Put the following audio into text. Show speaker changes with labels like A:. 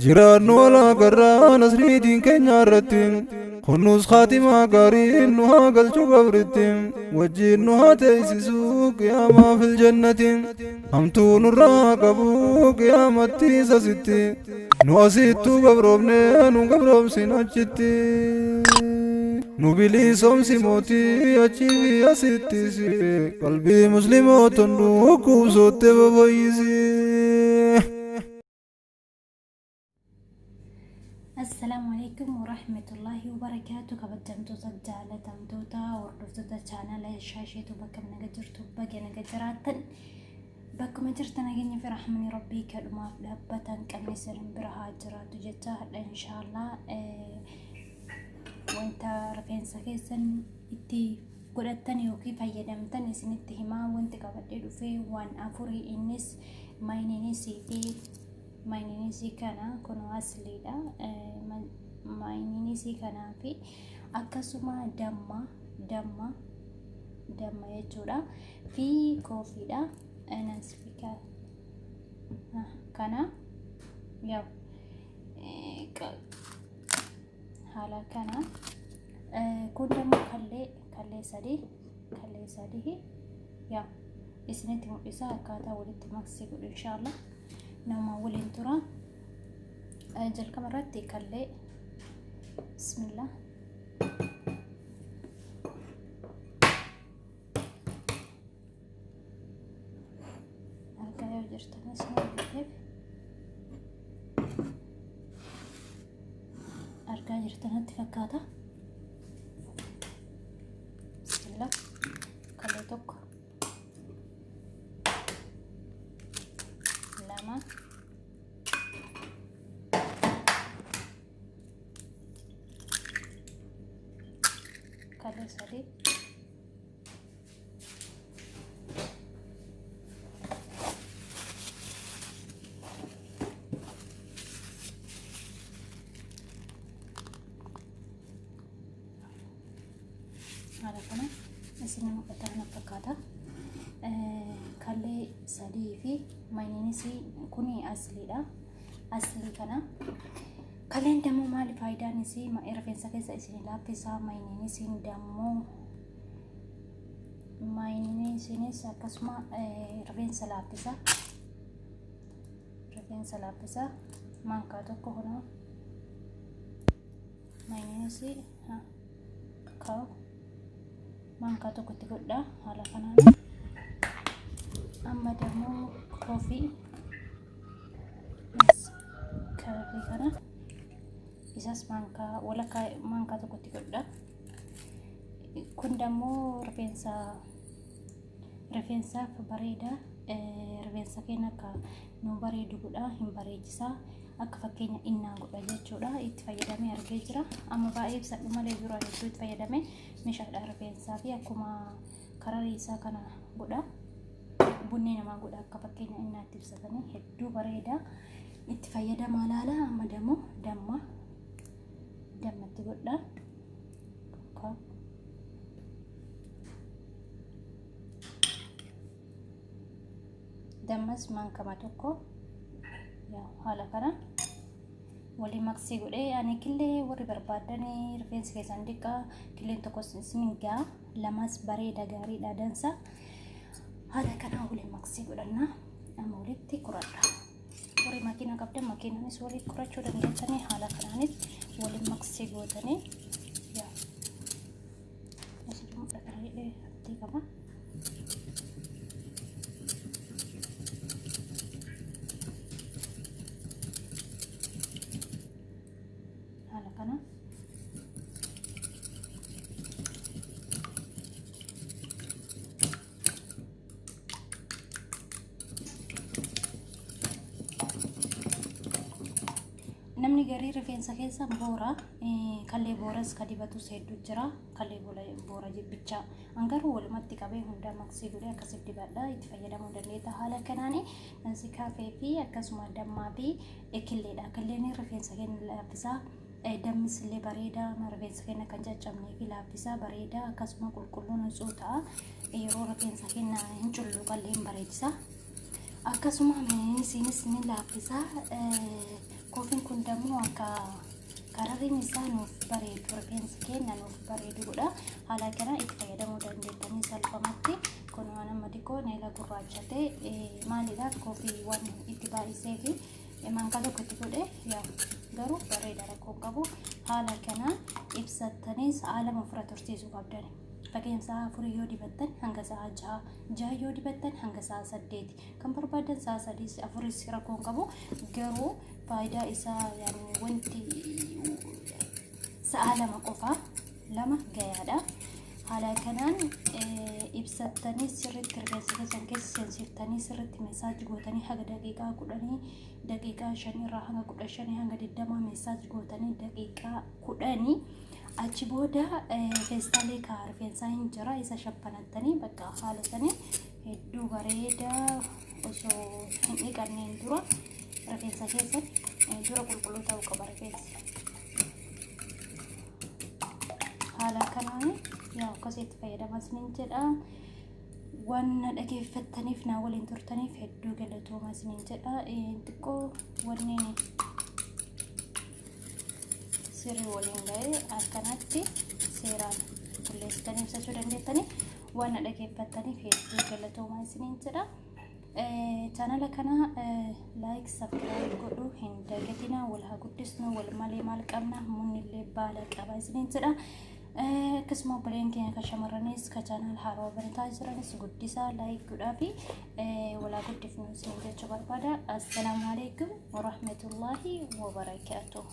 A: جيران ولا قران نسريدين كنيا رتين خنوس خاتمة قارين نها قلتو قبرتين وجين نها تيسسوك يا ما في الجنة همتون الراقبوك يا متيسة ستي نواسيتو قبروبنين وقبروب سنجتي نوبلي سومسي موتي أجي في أسيتيسي قلبي مسلموت نوكو سوتي ببايسي.
B: السلام عليكم ورحمة الله وبركاته. كبدمتو سجالة تمتوتا وردوتا channel شاشة بكم نجرتو بقى نجراتن بكم جرتنا جني في رحمني ربي كلمة لبتن كم يصير برها جرات جتا إن شاء الله وانت رفين سكيسن إتي قلتني وكيف يدمتني سنتهما وانت كبدلو في وان أفوري إنس ما ينسي في maininisi kana kuno asliidha. Maininisi kana fi akkasuma damma jechuudha fi koofiidha. Nansifika kana yaw haala kana kun dammo kallee sadii yaw isinitti mul'isa akkaataa walitti maksii godhu inshallah. نوما ولين ترى أجل كمرتي كله بسم الله أرجع يرجعنا اسمه كيف أرجع يرجعنا تفكاته بسم الله كله توك lama kalau sedih ada kana isini mau katakan apa kata kalle sadii fi maininisi kuni asliidha. Asli kana kalleen dammoo maali faayidaan isii rifeensa keessa isin laaffisa. Maininisiin dammoo maininisiinis akkasuma rifeensa laaffisa mankaa tokko kuna maininisi kaa'u mankaa tokkotti godha haala kanaan. Amma dammoo koofii kana isas mankaa tokkotti godha. Kun dammoo rifeensaaf bareeda. Rifeensa keenya akka nu bareedu godha, hin bareechisa. Akka fakkeenya innaa godha jechuudha. Itti fayyadamee argee jira. Amma baay'ee ibsadhu malee dura hedduu itti fayyadamee meeshaadha rifeensaa fi akkuma kararii isaa kana godha. Bunni nama godha akka fakkeenya innaatti ibsatanii hedduu bareeda. Itti fayyadamaa laala. Amma dammoo dammatti godha. Dammas mankama tokko haala kana walii maksii godhee ani killee warri barbaadanii rifeensi keessan dhiqaa killeen tokko isningaa lamas bareeda gaariidha dansa. Haala kana waliin maksii godhanna. Amma walitti kuradha. Warri makiina qabdan makiinaanis walitti kurachuu dandeessanii haala kanaanis waliin maksii gootanii yaa asirraa dhaqalee abdii qaba. Haala kana namni garii rifeensa keessa boora kallee booras kadibatus hedduu jira. Kallee boora jibbicha angaruu walumatti qabee hunda maksii godhee akkasitti dibadha. Itti fayyadamuu dandeetta. Haala kanaan nansi kaafee fi akkasuma dammaa fi killeedha. Killeen rifeensa keenya laaffisa. Dammis illee bareeda. Rifeensa keenya kan caccabnee fi laaffisa bareeda. Akkasuma qulqulluun nutsuu ta'a. Yeroo rifeensa keenya hin cullu qalleen bareechisa. Akkasuma maininisiinis ni laaffisa. Kofiin kun dammoo akka karariin isaa nuuf bareedu rifeensi keenya nuuf bareedudha. Haala kana itti fayyadamuu dandeettanii salphumatti. Kun waan amma xiqqoo neela gurraacha ta'e maaliidhaaf kofii waan itti baay'isee fi manka tokko itti godhe garuu bareeda rakkoon qabu. Haala kana ibsattanii sa'a lama ofirra tursiisuu qabdan. Fakkeen sa'a 4 yoo dibattan hanga sa'a 6 yoo dibattan hanga sa'a 8 kan barbaadan sa'a 3 4 rakkoon qabu. Garuu faayidaa isaa wanti sa'a lama qofa lama gayaadha. Haala kanaan ibsattanii sirriitti rifeensa keessan keessa seensiftanii sirriitti meesaaji gootanii haga daqiiqaa 10 daqiiqaa 5 irraa hanga 15 hanga 20 meesaaji gootanii daqiiqaa 10 achi booda feestaalee rifeensaa hin jira isa shabbanattanii bakka haala sanii hedduu bareeda osoo hin dhiqanneen dura rifeensa keessan dura qulqulluu ta'uu qaba rifeensi. Haala kanaan akkasitti fayyadamas nin jedha. Waan dhageeffattaniif na waliin turtaniif hedduu galatoomas nin jedha. Xiqqoo wanni sirrii waliin ga'ee akkanatti seeraan qulleessitanii ibsachuu dandeettanii waan dhageeffattaniif hedduu galatoomas nin jedha. Channel kana like subscribe godhu hin dagatinaa. Wal haa guddisnu wal malee maal qabna munillee baala qaba isiniin jedha. Akkasuma obboleen keenya kan shamarranis kan channel haaraa barataa jiranis guddisaa like godhaa fi walaa guddifnu isin jechuu barbaada. Assalaamu alaikum warahmatullahi wabarakaatuh.